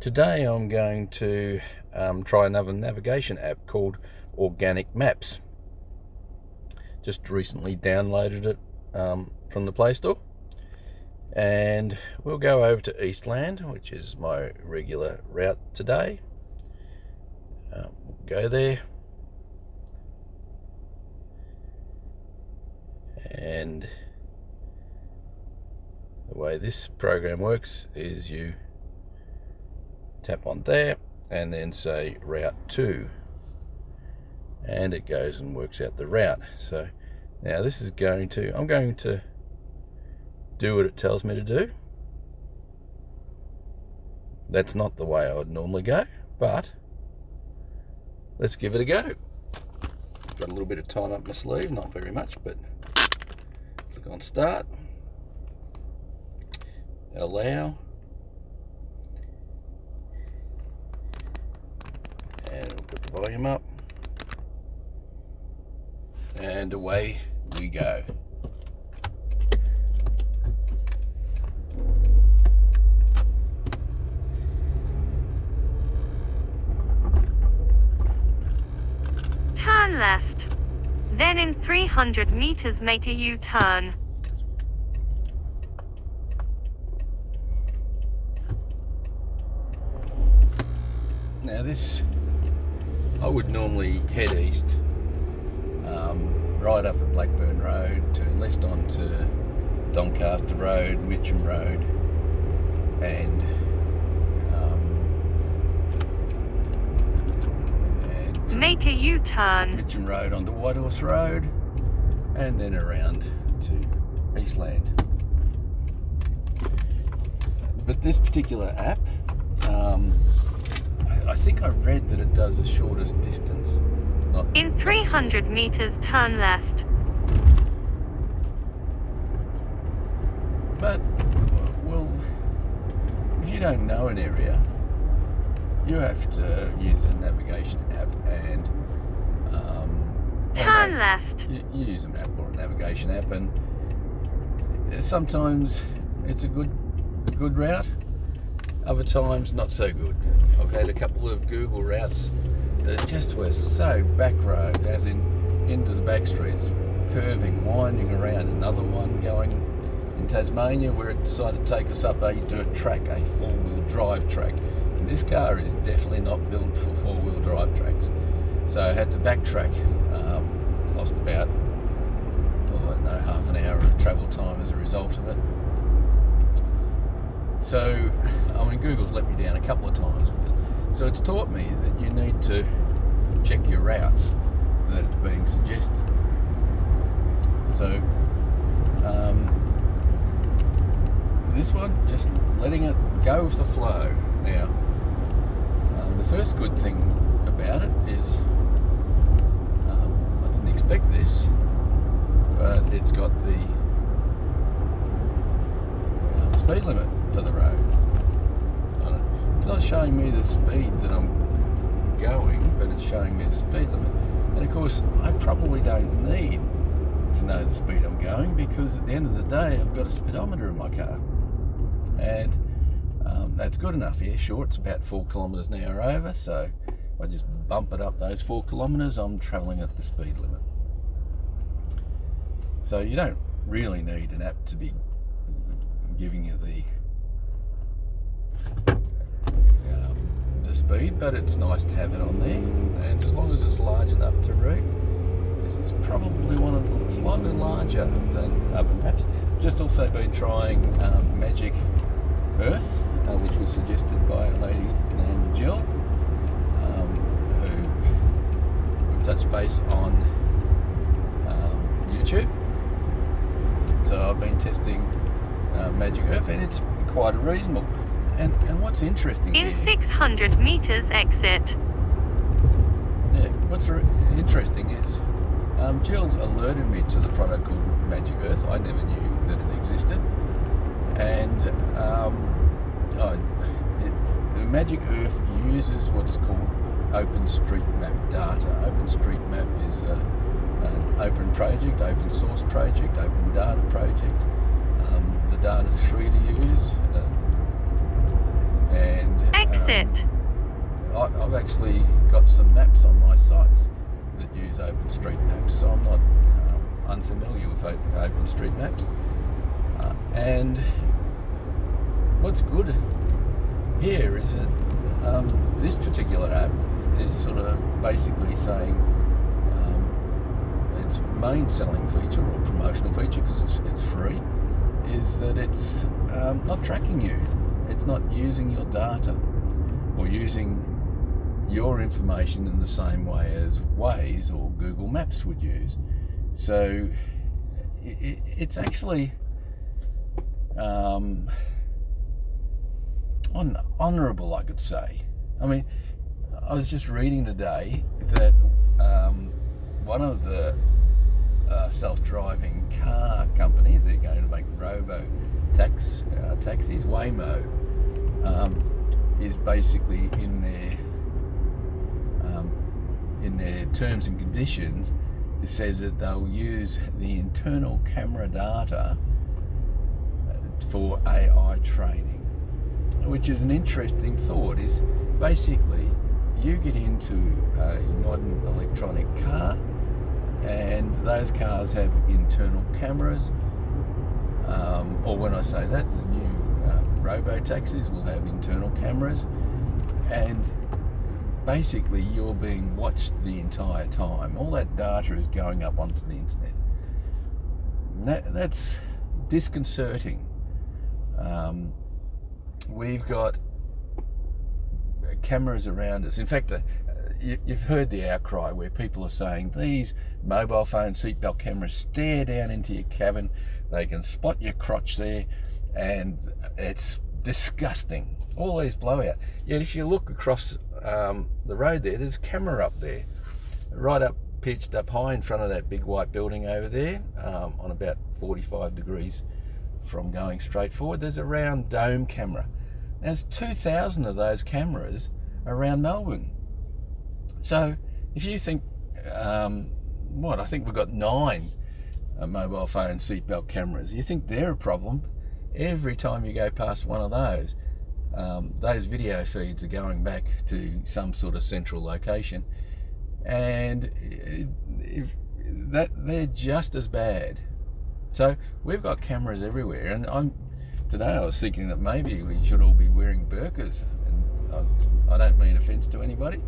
Today I'm going to try another navigation app called Organic Maps. Just recently downloaded it from the Play Store, and we'll go over to Eastland, which is my regular route today. We'll go there, and the way this program works is you tap on there and then say route 2, and it goes and works out the route. So now this is I'm going to do what it tells me to do. That's not the way I would normally go, but let's give it a go. Got a little bit of time up my sleeve, not very much, but click on start, allow, and we'll put the volume up, and away we go. Turn left. Then in 300 meters make a U-turn. Now this, I would normally head east, right up at Blackburn Road, turn left onto Doncaster Road, Mitcham Road, and make a U-turn. Mitcham Road onto Whitehorse Road, and then around to Eastland. But this particular app, I think I read that it does the shortest distance. In 300 meters, turn left. But, well, if you don't know an area, you have to use a navigation app and turn left. You use a map or a navigation app, and sometimes it's a good route. Other times not so good. I've had a couple of Google routes that just were so back road, as in into the back streets, curving, winding around. Another one going in Tasmania where it decided to take us up a dirt track, a four-wheel drive track. And this car is definitely not built for four-wheel drive tracks. So I had to backtrack. Lost about, half an hour of travel time as a result of it. So, Google's let me down a couple of times with it. So it's taught me that you need to check your routes that it's being suggested. So, this one, just letting it go with the flow. Now, the first good thing about it is, I didn't expect this, but it's got the speed limit for the road on it. It's not showing me the speed that I'm going, but it's showing me the speed limit. And of course, I probably don't need to know the speed I'm going, because at the end of the day, I've got a speedometer in my car, and that's good enough. Yeah, sure, it's about 4 kilometres an hour over, so if I just bump it up those 4 kilometres, I'm travelling at the speed limit. So you don't really need an app to be giving you the speed, but it's nice to have it on there, and as long as it's large enough to read. This is probably one of the slightly larger than other maps. I've just also been trying Magic Earth, which was suggested by a lady named Jill, who touched base on YouTube. So I've been testing Magic Earth, and it's quite reasonable. And what's interesting in 600 meters exit. Yeah, what's interesting is Jill alerted me to the product called Magic Earth. I never knew that it existed, and the Magic Earth uses what's called OpenStreetMap data. OpenStreetMap is an open project, open source project, open data project. The data's free to use. And Exit. I've actually got some maps on my sites that use OpenStreetMap, so I'm not unfamiliar with OpenStreetMaps. And what's good here is that this particular app is sort of basically saying its main selling feature or promotional feature, because it's free, is that it's not tracking you. It's not using your data or using your information in the same way as Waze or Google Maps would use. So it's actually honourable, I could say. I mean, I was just reading today that one of the self-driving car companies, they're going to make taxis, Waymo, is basically in their terms and conditions, it says that they'll use the internal camera data for AI training, which is an interesting thought. Is basically you get into a modern electronic car, and those cars have internal cameras, or when I say that, the new robo-taxis will have internal cameras, and basically you're being watched the entire time. All that data is going up onto the internet. That's disconcerting. We've got cameras around us. In fact, you've heard the outcry where people are saying these mobile phone seatbelt cameras stare down into your cabin. They can spot your crotch there, and it's disgusting. All these blowout. Yet if you look across the road there's a camera up there, right up, pitched up high in front of that big white building over there, on about 45 degrees from going straight forward. There's a round dome camera. There's 2,000 of those cameras around Melbourne. So if you think, I think we've got 9 mobile phone seatbelt cameras. You think they're a problem? Every time you go past one of those video feeds are going back to some sort of central location, and they're just as bad. So we've got cameras everywhere, and today I was thinking that maybe we should all be wearing burqas, and I don't mean offence to anybody,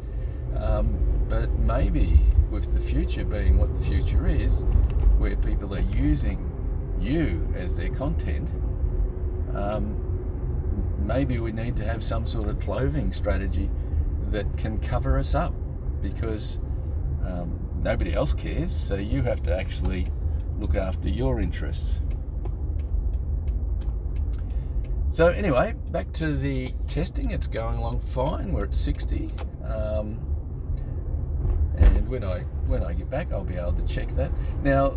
but maybe with the future being what the future is, where people are using you as their content, maybe we need to have some sort of clothing strategy that can cover us up, because nobody else cares, so you have to actually look after your interests. So anyway, back to the testing. It's going along fine. We're at 60, and when I get back, I'll be able to check that. Now,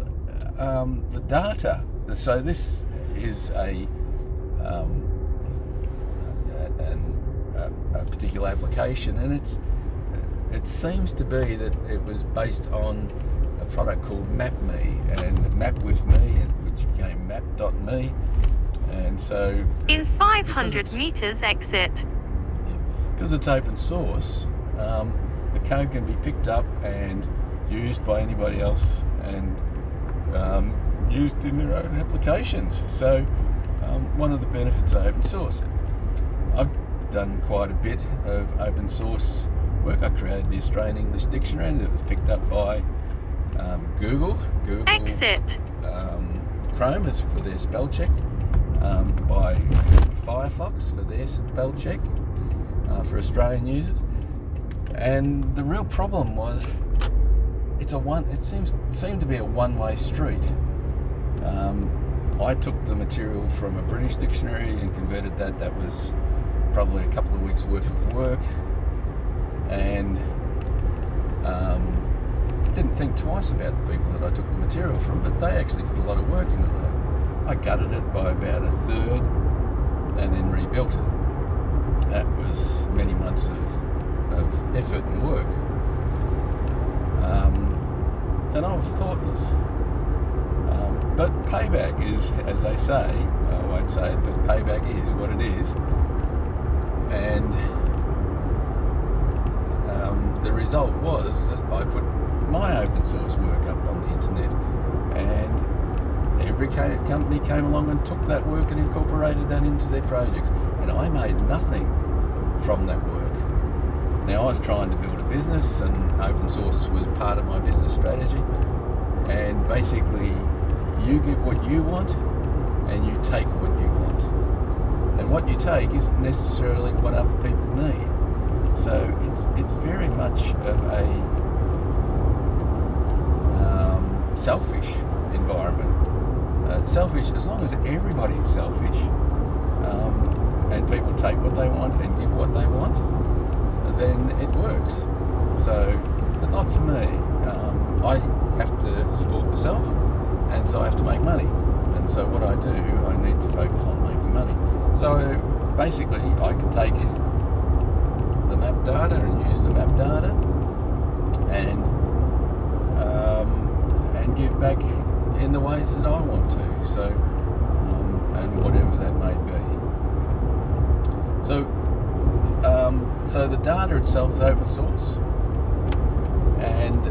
the data. So this is a particular application, and it seems to be that it was based on a product called MapMe, and Map with Me, which became Map.me. And so in 500 meters exit. Because it's open source, the code can be picked up and used by anybody else, and used in their own applications. So one of the benefits of open source. I've done quite a bit of open source work. I created the Australian English Dictionary that was picked up by Google Exit. Chrome is for their spell check, by Firefox for their spell check for Australian users. And the real problem was it seemed to be a one-way street. I took the material from a British dictionary and converted that. That was probably a couple of weeks worth of work, and didn't think twice about the people that I took the material from, but they actually put a lot of work into that. I gutted it by about a third and then rebuilt it. That was many months of effort and work. And I was thoughtless. But payback is, as they say, I won't say it, but payback is what it is. And result was that I put my open source work up on the internet, and every company came along and took that work and incorporated that into their projects, and I made nothing from that work. Now, I was trying to build a business, and open source was part of my business strategy, and basically you give what you want and you take what you want, and what you take isn't necessarily what other people need. So it's very much of a selfish environment. Selfish as long as everybody is selfish, and people take what they want and give what they want, then it works. So, but not for me. I have to support myself, and so I have to make money. And so what I do, I need to focus on making money. So basically, I can take the map data and use the map data, and give back in the ways that I want to. So, and whatever that may be. So the data itself is open source, and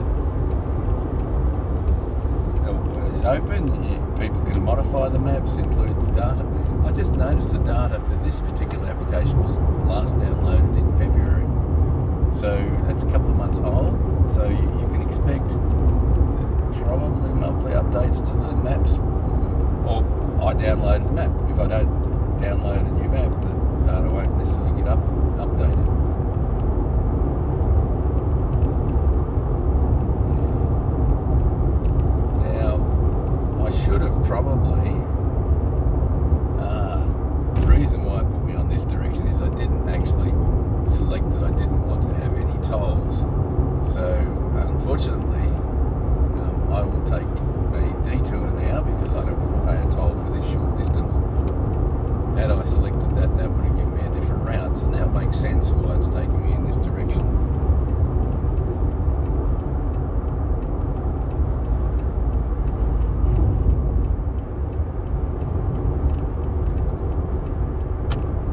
is open. People can modify the maps, include the data. I just noticed the data for this particular application was last downloaded in February, so that's a couple of months old. So you can expect probably monthly updates to the maps, or I downloaded the map. If I don't download a new map, the data won't necessarily get updated. Now, I should have probably, the reason why it put me on this direction is I didn't actually select that I didn't want to have any tolls. So, unfortunately, I will take a detour now because I don't want to pay a toll for this short distance. Had I selected that, that would have given me a different route. So now it makes sense why it's taking me in this direction.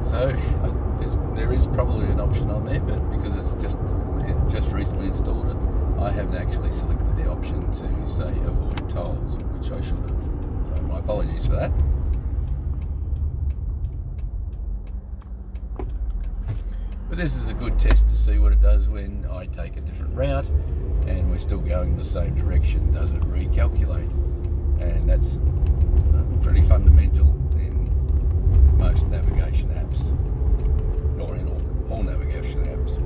So there is probably an option on there, but because it's just recently installed it, I haven't actually selected the option to say avoid tolls, which I should have. So my apologies for that. But this is a good test to see what it does when I take a different route and we're still going in the same direction. Does it recalculate? And that's pretty fundamental in most navigation apps, or in all navigation apps.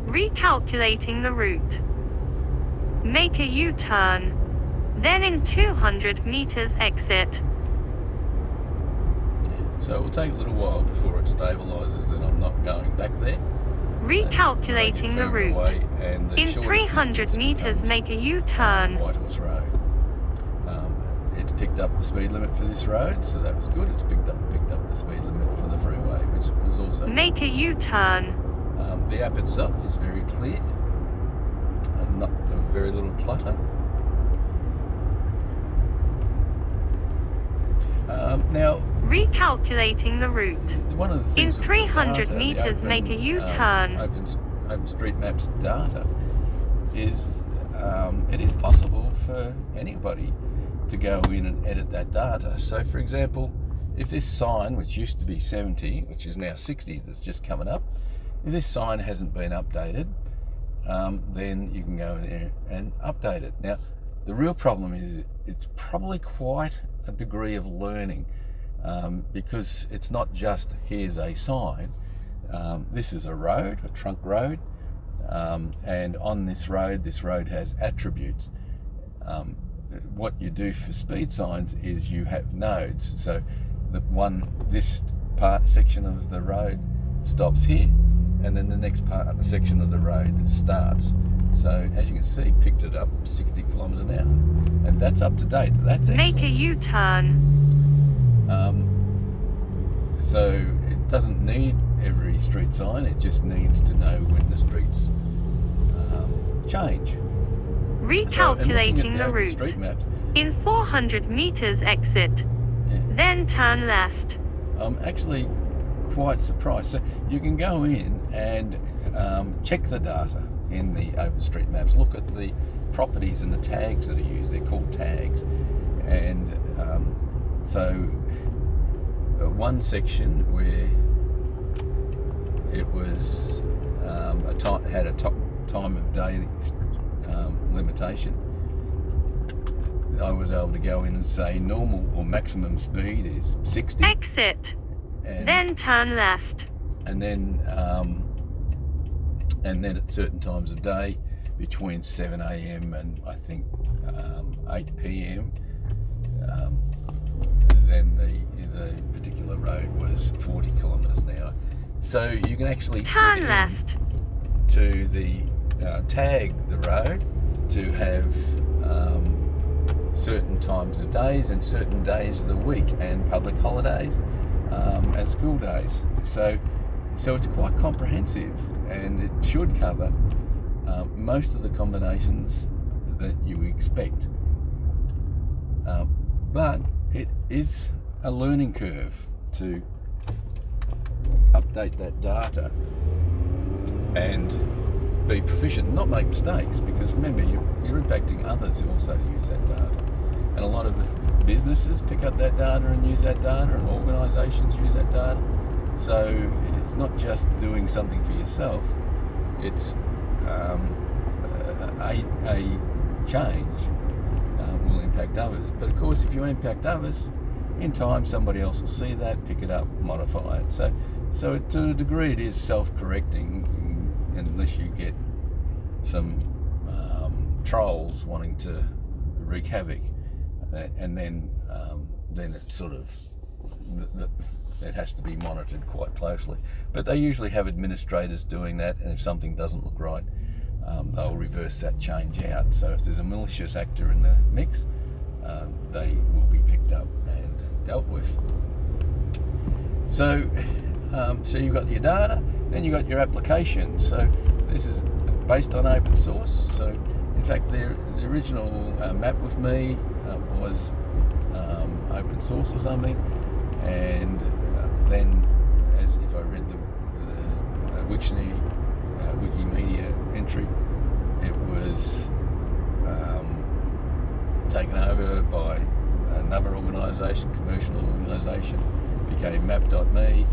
Recalculating the route. Make a U-turn. Then in 200 meters exit. So it will take a little while before it stabilises that I'm not going back there. Recalculating the route. In 300 meters, make a U-turn. White Horse Road. It's picked up the speed limit for this road, so that was good. It's picked up the speed limit for the freeway, which was also make a U-turn. The app itself is very clear, and not very little clutter. Now, recalculating the route. One of the things in 300 meters, make a U-turn. OpenStreetMap's data is it is possible for anybody to go in and edit that data. So, for example, if this sign, which used to be 70, which is now 60, that's just coming up, if this sign hasn't been updated, then you can go in there and update it. Now, the real problem is it's probably quite a degree of learning, because it's not just here's a sign. This is a road, a trunk road, and on this road has attributes. What you do for speed signs is you have nodes. So this section of the road stops here, and then the next section of the road starts. So as you can see, picked it up 60 kilometres an hour, and that's up to date. That's excellent. Make a U-turn. So it doesn't need every street sign. It just needs to know when the streets change. Recalculating the route. Street maps, in 400 meters exit. Yeah. Then turn left. I'm actually quite surprised. So you can go in and check the data in the OpenStreetMaps, look at the properties and the tags that are used. They're called tags. And so one section where it was had a time of day limitation, I was able to go in and say normal or maximum speed is 60. Exit. Then turn left. And then at certain times of day, between 7 a.m. and I think 8 p.m. Then the particular road was 40 kilometres an hour. So you can actually turn left to the tag the road to have certain times of days and certain days of the week and public holidays and school days. So it's quite comprehensive, and it should cover most of the combinations that you expect. But it is a learning curve to update that data and be proficient, not make mistakes, because remember, you're impacting others who also use that data. And a lot of businesses pick up that data and use that data, and organisations use that data. So it's not just doing something for yourself, it's a change will impact others. But of course, if you impact others, in time somebody else will see that, pick it up, modify it. So to a degree it is self-correcting, unless you get some trolls wanting to wreak havoc, and then it sort of it has to be monitored quite closely. But they usually have administrators doing that, and if something doesn't look right, they'll reverse that change out. So if there's a malicious actor in the mix, they will be picked up and dealt with. So you've got your data, then you've got your application. So this is based on open source. So in fact, the original map with me was open source or something, and then, as if I read the Wiktionary Wikimedia entry, it was taken over by another organisation, commercial organisation, became map.me,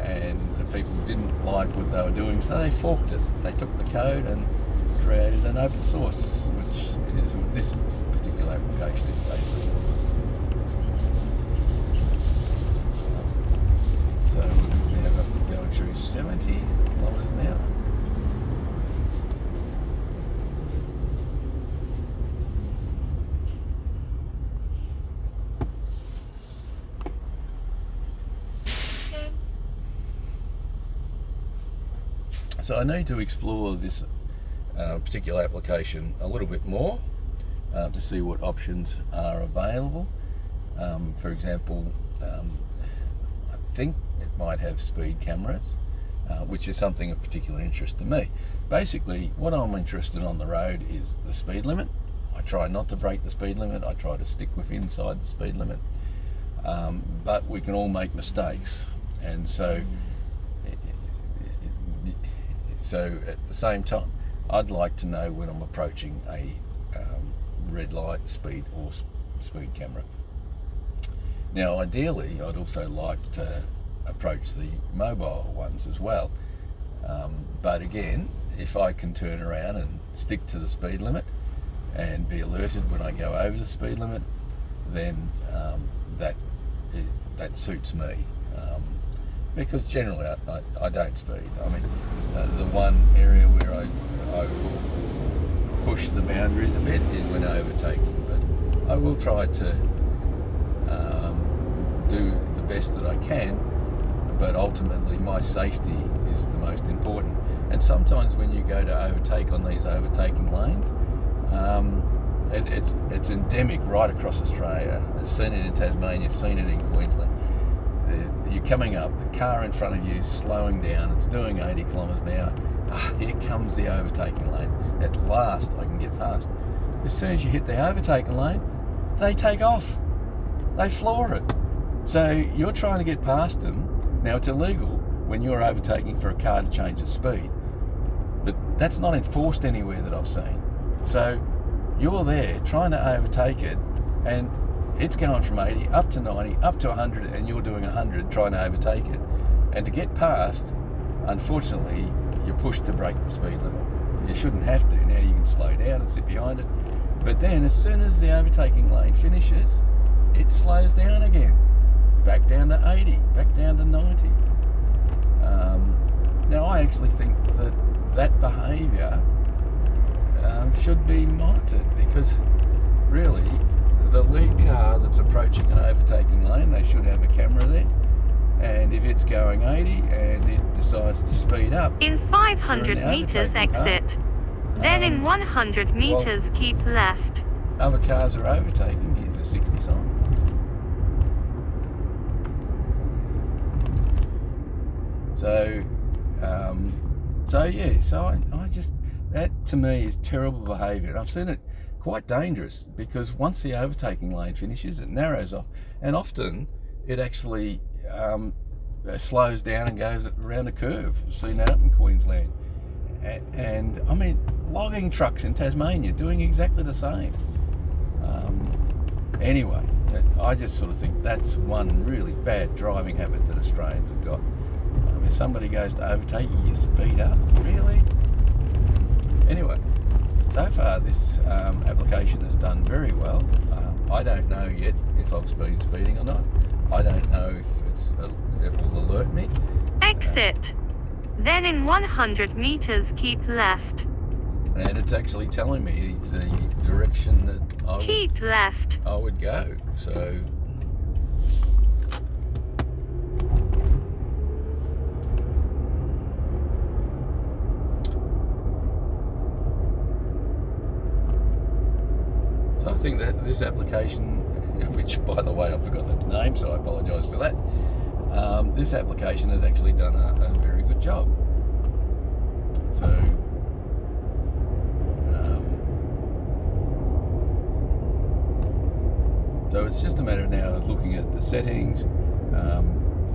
and the people didn't like what they were doing, so they forked it. They took the code and created an open source, which is what this particular application is based on. So we're now going through 70 kilometres an hour. So I need to explore this particular application a little bit more to see what options are available. For example, I think it might have speed cameras, which is something of particular interest to me. Basically, what I'm interested on the road is the speed limit. I try not to break the speed limit. I try to stick inside the speed limit. But we can all make mistakes, and so at the same time, I'd like to know when I'm approaching a red light, speed or speed camera. Now, ideally, I'd also like to approach the mobile ones as well. But again, if I can turn around and stick to the speed limit and be alerted when I go over the speed limit, then that suits me. Because generally I don't speed. I mean, the one area where I will push the boundaries a bit is when overtaking, but I will try to do the best that I can, but ultimately my safety is the most important. And sometimes when you go to overtake on these overtaking lanes, it's endemic right across Australia. I've seen it in Tasmania, seen it in Queensland. You're coming up, the car in front of you is slowing down, it's doing 80 kilometres an hour. Here comes the overtaking lane. At last I can get past. As soon as you hit the overtaking lane, they take off. They floor it. So you're trying to get past them, Now, it's illegal when you're overtaking for a car to change its speed, but that's not enforced anywhere that I've seen. So you're there trying to overtake it, and it's going from 80 up to 90 up to 100, and you're doing 100 trying to overtake it. And to get past, unfortunately, you're pushed to break the speed limit. You shouldn't have to. Now you can slow down and sit behind it. But then as soon as the overtaking lane finishes, it slows down again. Back down to 80, back down to 90. Now I actually think that behaviour should be monitored, because really the lead car that's approaching an overtaking lane, they should have a camera there. And if it's going 80 and it decides to speed up, in 500 meters exit. Then in 100 meters keep left. Other cars are overtaking. Here's a 60 sign. So I just, that to me is terrible behaviour. And I've seen it quite dangerous, because once the overtaking lane finishes, it narrows off, and often it actually slows down and goes around a curve. I've seen that up in Queensland. And I mean, logging trucks in Tasmania doing exactly the same. Anyway, I just sort of think that's one really bad driving habit that Australians have got. If somebody goes to overtake you, you speed up. Really? Anyway, so far this application has done very well. I don't know yet if I've been speeding or not. I don't know if it will alert me. Exit. Then in 100 meters keep left. And it's actually telling me the direction that keep left. I would go. So I think that this application, which by the way I forgot the name, so I apologise for that. This application has actually done a very good job. So it's just a matter now of looking at the settings.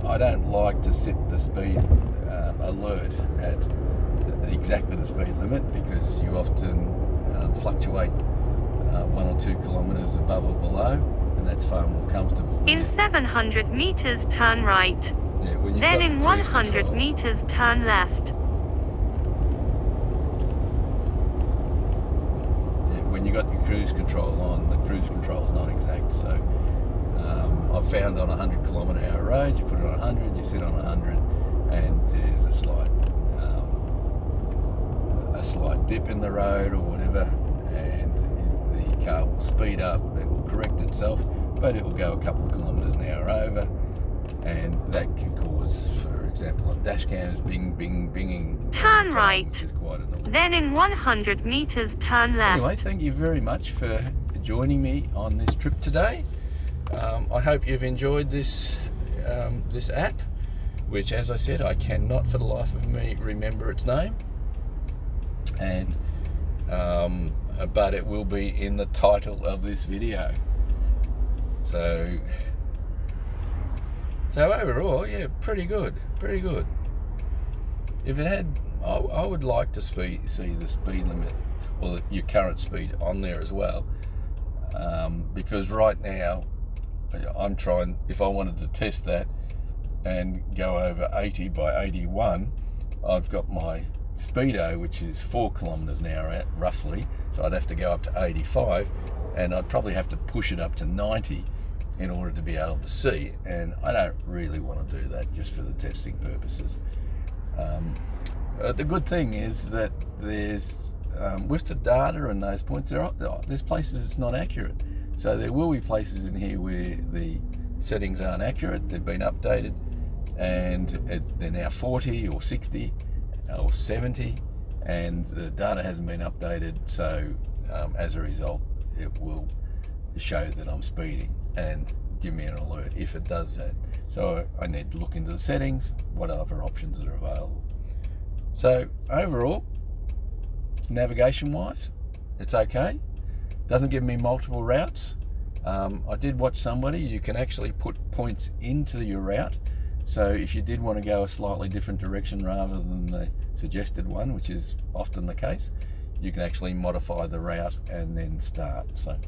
I don't like to set the speed alert at exactly the speed limit, because you often fluctuate 1 or 2 kilometres above or below, and that's far more comfortable. In 700 meters turn right. Yeah, then in 100 meters turn left. When you've got your cruise control on, the cruise control is not exact. So I've found on a 100 kilometre-hour road, you put it on 100, you sit on 100, and there's a slight dip in the road or whatever, and the car will speed up, it will correct itself, but it will go a couple of kilometres an hour over, and that can cause, for example, on dash cams, binging. Turn right. Which is quite annoying. Then in 100 meters turn left. Anyway, thank you very much for joining me on this trip today. I hope you've enjoyed this app, which, as I said, I cannot for the life of me remember its name, and but it will be in the title of this video. So overall, yeah, pretty good. If it had, I would like to see the speed limit, or your current speed, on there as well, because right now I'm trying, if I wanted to test that and go over 80 by 81, I've got my speedo, which is 4 kilometres an hour at roughly, so I'd have to go up to 85, and I'd probably have to push it up to 90 in order to be able to see, and I don't really want to do that just for the testing purposes. The good thing is that there's with the data and those points, there's places it's not accurate, so there will be places in here where the settings aren't accurate, they've been updated, and they're now 40 or 60 or 70, and the data hasn't been updated, so as a result it will show that I'm speeding and give me an alert if it does that. So I need to look into the settings, what other options are available. So overall, navigation wise, it's okay. Doesn't give me multiple routes. I did watch somebody, you can actually put points into your route, So if you did want to go a slightly different direction rather than the suggested one, which is often the case, you can actually modify the route and then start. So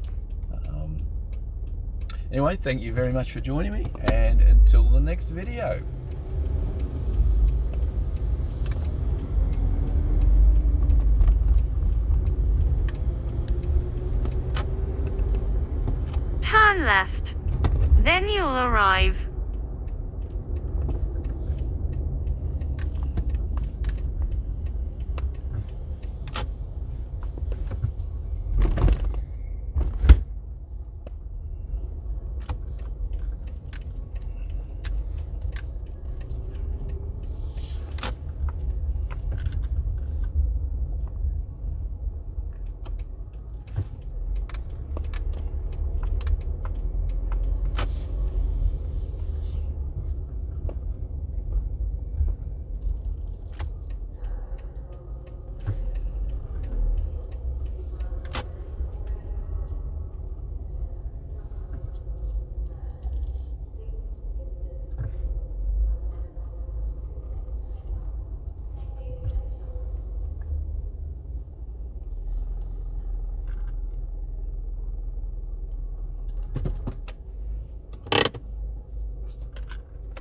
anyway, thank you very much for joining me, and until the next video. Turn left. Then you'll arrive.